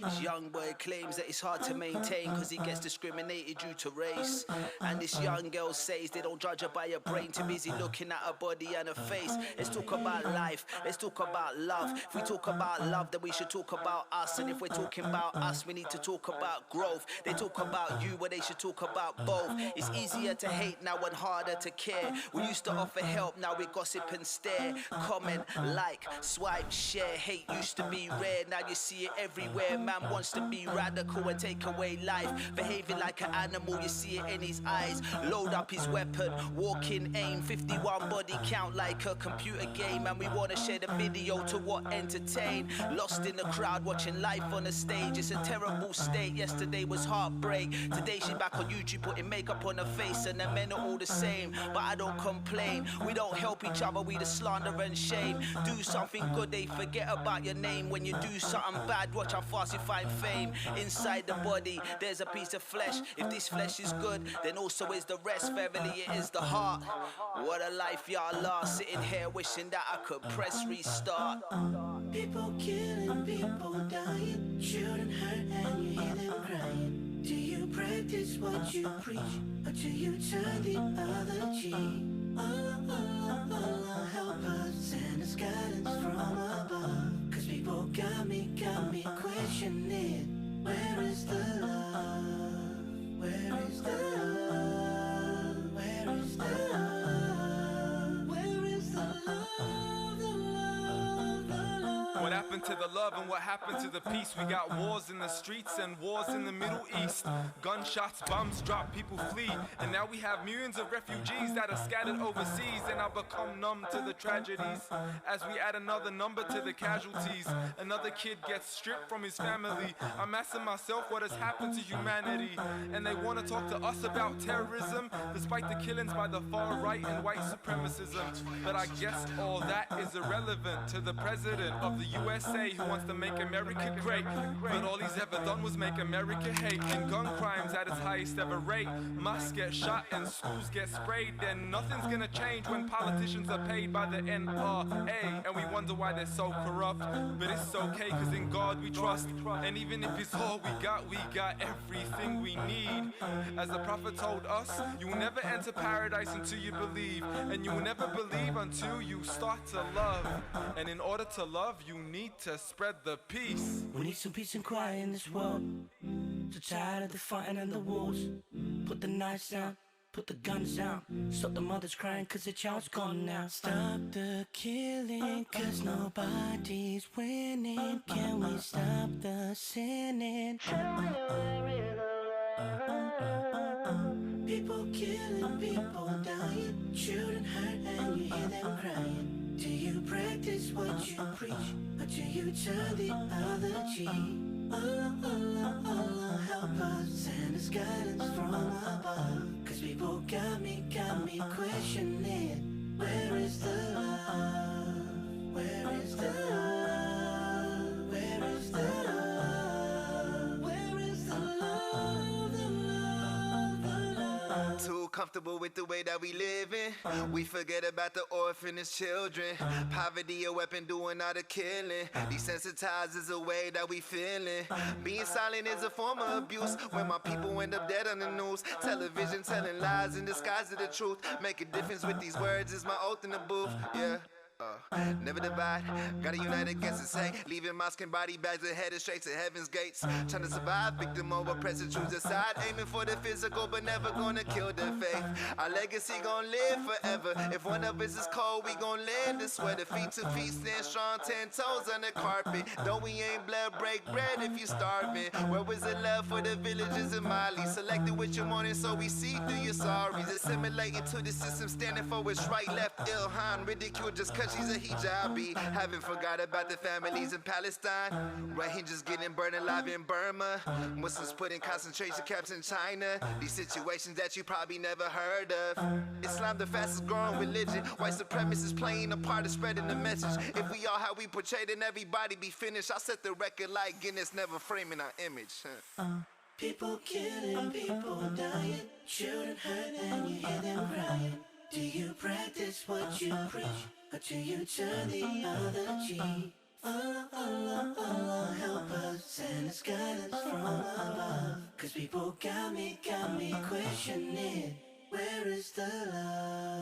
This young boy claims that it's hard to maintain cause he gets discriminated due to race. And this young girl says they don't judge her by her brain, too busy looking at her body and her face. Let's talk about life, let's talk about love. If we talk about love, then we should talk about us. And if we're talking about us, we need to talk about growth. They talk about you, but they should talk about both. It's easier to hate now and harder to care. We used to offer help, now we gossip and stare. Comment, like, swipe, share. Hate used to be rare, now you see it everywhere. Man wants to be radical and take away life. Behaving like an animal, you see it in his eyes. Load up his weapon, walk in, aim. 51 body count like a computer game. And we wanna share the video to what entertain. Lost in the crowd watching life on the stage. It's a terrible state, yesterday was heartbreak. Today she's back on YouTube putting makeup on her face. And the men are all the same, but I don't complain. We don't help each other, we the slander and shame. Do something good, they forget about your name. When you do something bad, watch how fast you find fame. Inside the body, there's a piece of flesh. If this flesh is good, then also is the rest. Verily, it is the heart. What a life y'all lost, sitting here wishing that I could press restart. People killing, people dying, shooting hurt and you hear them crying. Do you practice what you preach, or do you turn the other cheek? Allah, Allah, Allah, help us, send us guidance from above. Cause people got me questioning, where is the love? Where is the love? Where is the love? Where is the love? The love, the love. What happened to the love and what happened to the peace? We got wars in the streets and wars in the Middle East. Gunshots, bombs drop, people flee. And now we have millions of refugees that are scattered overseas. And I've become numb to the tragedies. As we add another number to the casualties, another kid gets stripped from his family. I'm asking myself what has happened to humanity. And they want to talk to us about terrorism, despite the killings by the far right and white supremacism. But I guess all that is irrelevant to the president of the USA who wants to make America great. But all he's ever done was make America hate. And gun crimes at its highest ever rate. Mosques get shot and schools get sprayed. Then nothing's gonna change when politicians are paid by the NRA. And we wonder why they're so corrupt. But it's okay cause in God we trust. And even if it's all we got everything we need. As the prophet told us, you will never enter paradise until you believe. And you will never believe until you start to love. And in order to love, you need to spread the peace. We need some peace and quiet in this world. So tired of the fighting and the wars. Put the knives down, put the guns down. Stop the mothers crying cause the child's gone now. Stop the killing cause nobody's winning. Can we stop the sinning? People killing, people dying, shooting hurt and you hear them crying. Do you practice what you preach, or do you turn the other cheek? Allah, Allah, Allah, help us, send us guidance from above. Cause people got me questioning, where is the love? Where is the love? Where is the love? Where is the love? The love, the love. Too comfortable with the way that we living. We forget about the orphanage children. Poverty a weapon doing all the killing. Desensitized is a way that we feeling. Being silent is a form of abuse. When my people end up dead on the news. Television telling lies in disguise of the truth. Make a difference with these words is my oath in the booth. Yeah. Never divide, gotta unite against this hate. Leaving mosque and body bags and headed straight to heaven's gates. Trying to survive, victim of oppressor, choose a side. Aiming for the physical, but never gonna kill the faith. Our legacy gon' live forever. If one of us is cold, we gon' land the sweater. Feet to feet, stand strong, 10 toes on the carpet. Though we ain't blood, break bread if you starving. Where was the love for the villages in Mali? Selected with your morning, so we see through your sorries. Assimilating to the system, standing for what's right, left. Ilhan, ridiculed just cause she's a hijabi. Haven't forgot about the families in Palestine. Rohingyas getting burned alive in Burma. Muslims put in concentration camps in China. These situations that you probably never heard of. Islam the fastest growing religion. White supremacists playing a part of spreading the message. If we all how we portray, then everybody be finished. I'll set the record like Guinness, never framing our image. People killing, people dying, children hurt and you hear them crying. Do you practice what you preach, or do you turn the other cheek? Allah, Allah, Allah, help us, send us guidance from above. Cause people got me questioning, where is the love?